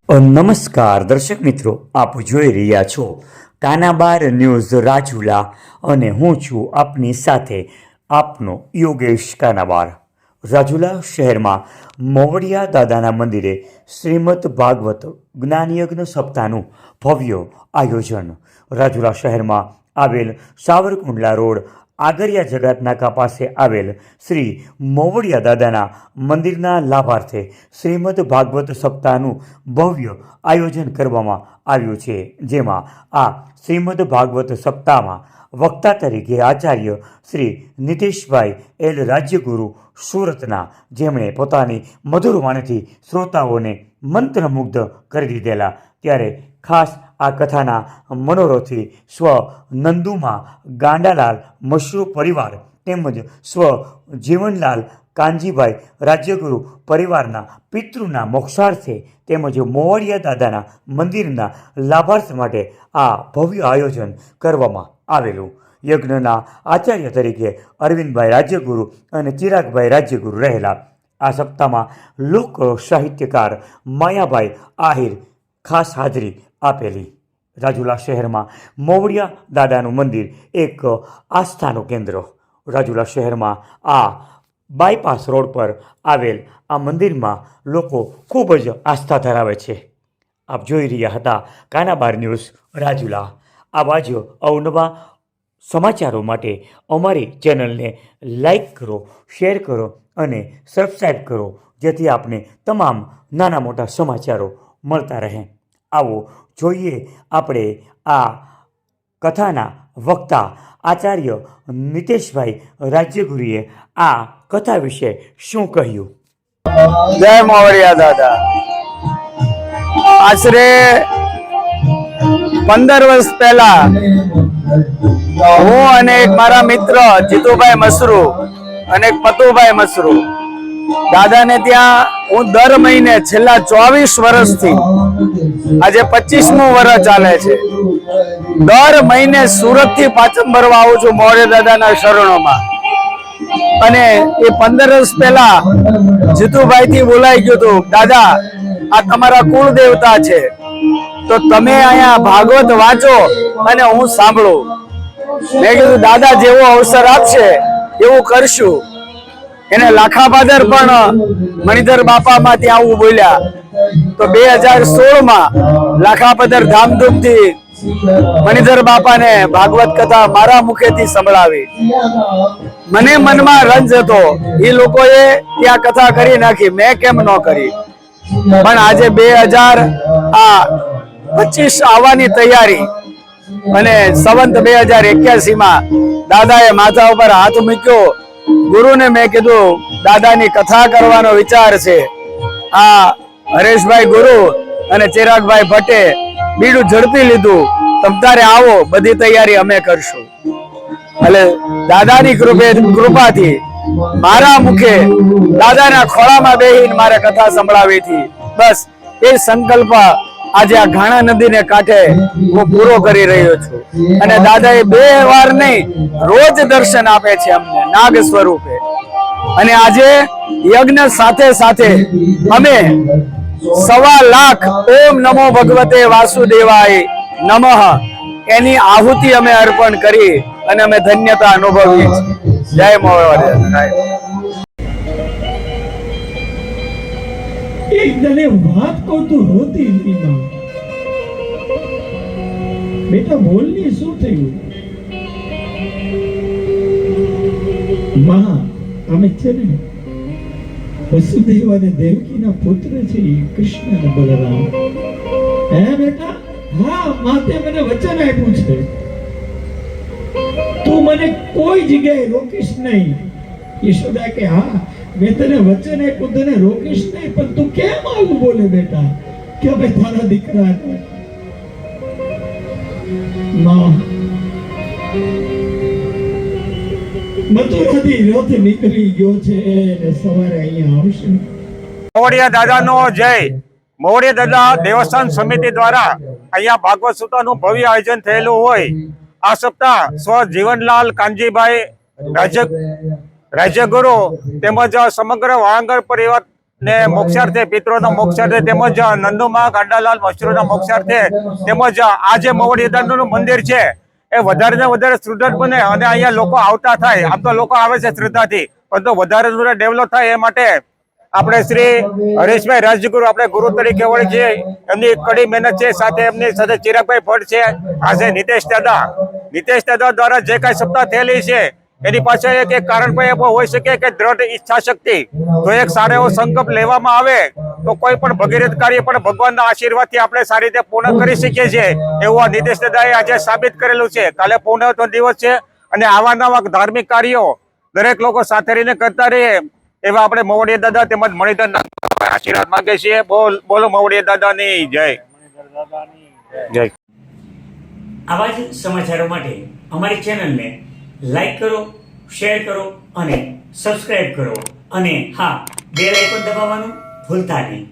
નમસ્કાર દર્શક મિત્રો, આપ જોઈ રહ્યા છો કાનાબાર ન્યૂઝ રાજુલા અને હું છું આપની સાથે આપનો યોગેશ કાનાબાર। રાજુલા શહેરમાં મોવડિયા દાદાના મંદિરે શ્રીમદ ભાગવત જ્ઞાનયજ્ઞ સપ્તાહનું ભવ્ય આયોજન। રાજુલા શહેરમાં આવેલ સાવરકુંડલા રોડ આગરિયા જગત નાકા પાસે આવેલ શ્રી મોવડિયા દાદાના મંદિરના લાભાર્થે શ્રીમદ ભાગવત સપ્તાહનું ભવ્ય આયોજન કરવામાં આવ્યું છે, જેમાં આ શ્રીમદ ભાગવત સપ્તાહમાં વક્તા તરીકે આચાર્ય શ્રી નીતેશભાઈ એલ રાજ્યગુરુ સુરતના, જેમણે પોતાની મધુર વાણીથી શ્રોતાઓને મંત્રમુગ્ધ કરી દીધેલા, ત્યારે ખાસ આ કથાના મનોરથી સ્વ નંદુમાં ગાંડાલાલ મશરૂ પરિવાર તેમજ સ્વ જીવનલાલ કાનજીભાઈ રાજ્યગુરુ પરિવારના પિતૃના મોક્ષાર્થે તેમજ મોવડિયા દાદાના મંદિરના લાભાર્થ માટે આ ભવ્ય આયોજન કરવામાં આવેલું। યજ્ઞના આચાર્ય તરીકે અરવિંદભાઈ રાજ્યગુરુ અને ચિરાગભાઈ રાજ્યગુરુ રહેલા। આ સપ્તાહમાં લોક સાહિત્યકાર માયાભાઈ આહિર ખાસ હાજરી આપેલી। રાજુલા શહેરમાં મોવડિયા દાદાનું મંદિર એક આસ્થાનું કેન્દ્ર। રાજુલા શહેરમાં આ બાયપાસ રોડ પર આવેલ આ મંદિરમાં લોકો ખૂબ જ આસ્થા ધરાવે છે। આપ જોઈ રહ્યા હતા કાનાબાર ન્યૂઝ રાજુલા। આવા જ અવનવા સમાચારો માટે અમારી ચેનલને લાઈક કરો, શેર કરો અને સબસ્ક્રાઈબ કરો, જેથી આપને તમામ નાના મોટા સમાચારો મળતા રહે। આવો જોઈએ આપણે આ કથાના વક્તા આચાર્ય નીતેશભાઈ રાજ્યગુરુએ આ કથા વિશે શું કહ્યું। જય મોવડિયા દાદા। આશરે 15 વર્ષ પહેલા હું અને એક મારા મિત્ર જીતુભાઈ મશરૂ અને એક પતુભાઈ મશરૂ દાદાને ત્યાં હું દર મહિને છેલ્લા 24 વર્ષથી આજે 25મું વર્ષ ચાલે છે, દર મહિને સુરતથી પાચમ ભરવા આવું છું મોવડિયા દાદાના શરણોમાં। અને એ 15 વર્ષ પહેલા જીતુભાઈથી બોલાઈ ગયું હતું, દાદા આ તમારા કુળ દેવતા છે, તો તમે અહીંયા ભાગવત વાંચો અને હું સાંભળું। મેં કીધું દાદા જેવો અવસર આપશે એવું કરશું। એને લાખાપાદર પણ મણિધર બાપામાં ત્યાં આવું બોલ્યા, તો 2016માં લાખાપાદર ધામધૂમથી મણિધર બાપાને ભાગવત કથા મારા મુખેથી સંભળાવી। મને મનમાં રંજ હતો, એ લોકોએ ત્યાં કથા કરી નાખી, મેં કેમ ન કરી। પણ આજે 2025 આવવાની તૈયારી અને સંવંત 2081માં દાદાએ માથા ઉપર હાથ મૂક્યો। ગુરુને મેં કીધું દાદાની કથા કરવાનો વિચાર છે। આ હરેશભાઈ ગુરુ અને ચિરાગભાઈ ભટ્ટે બીડું ઝડપી લીધું, તમ તારે આવો, બધી તૈયારી અમે કરશું। એટલે દાદાની કૃપાથી મારા મુખે દાદાના ખોળામાં બેહીને મારે કથા સંભળાવી હતી। બસ એ સંકલ્પ આજે આ ઘાણા નદીને કાંઠે હું પૂરો કરી રહ્યો છું। અને દાદાએ 2 વાર નહીં, રોજ દર્શન આપે છે અમને નાગ સ્વરૂપે। અને આજે યજ્ઞ સાથે સાથે અમે 1.25 લાખ ઓમ નમો ભગવતે વાસુદેવાય નમઃ એની આહુતિ અમે અર્પણ કરી અને અમે ધન્યતા અનુભવીએ છીએ। જય મોવડિયા। એક તને વાત કહું તો રોતી નહીં માં। બેટા બોલની શું થયું? માં અમે છે ને વસુદેવ અને દેવકીના પુત્ર છે, કૃષ્ણ અને બલરામ। હે બેટા? હા માતે મને વચન આપ્યું છે, તું મને કોઈ જગ્યાએ રોકીશ નહીં। યશોદા કે હા મેં તને વચન આપ્યું, તને રોકીશ નહીં, પણ તું કેમ આવું બોલે બેટા કે હવે તારા દીકરાને? માં મથુરાથી રથ નીકળી ગયો છે અને સવારે અહીંયા આવશે। મોવડિયા દાદાનો જય। મોવડિયા દાદા દેવસ્થાન સમિતિ દ્વારા અહીંયા ભાગવત સપ્તાહનું ભવ્ય આયોજન થયેલું હોય। આ સપ્તાહ સ્વ જીવનલાલ કાનજીભાઈ રાજ્યગુરુ તેમજ સમગ્ર વાળંગર પરિવાર ને મોક્ષાર્થે પિતરોના મોક્ષાર્થે તેમજ નંદુમાં ગાંડાલાલ મશરૂના મોક્ષાર્થે તેમજ આ જે મોવડી દાદાનું મંદિર છે એ વધારે ને વધારે સુદૃઢ બને અને અહીંયા લોકો આવતા થાય. આમ તો લોકો આવે છે શ્રદ્ધાથી, પરંતુ વધારે ડેવલપ થાય એ માટે આપણે શ્રી હરેશભાઈ રાજગુરુ આપણે ગુરુ તરીકે ઓળખીએ. એમની કડી મહેનત છે, સાથે એમની સાથે ચિરાગભાઈ ભટ્ટ છે, આજે નીતેશ દાદા દ્વારા જે કાંઈ સપ્તાહ થયેલી છે એની પાછળ એક કારણ પણ એવું હોઈ શકે કે દ્રઢ ઈચ્છા શક્તિ. તો એક સારો એવો સંકલ્પ લેવામાં આવે તો કોઈ પણ ભગીરથ કાર્ય પણ ભગવાનના આશીર્વાદથી આપણે સારી રીતે પૂર્ણ કરી શકીએ છીએ, એવું આ નીતેશ દાદાએ આજે સાબિત કરેલું છે. કાલે પૂર્ણનો દિવસ છે અને આવા નવા ધાર્મિક કાર્યો દરેક લોકો સાથે રહીને કરતા રહીએ એવા આપણે મોવડિયા દાદા તેમજ મણિધર આશીર્વાદ માંગે છીએ. બોલો મોવડિયા દાદાની જય. જય. આવા જ સમાચારો માટે અમારી ચેનલને લાઈક કરો, શેર કરો અને સબસ્ક્રાઇબ કરો અને હા, બેલ આઇકોન દબાવવાનું ભૂલતા નહીં.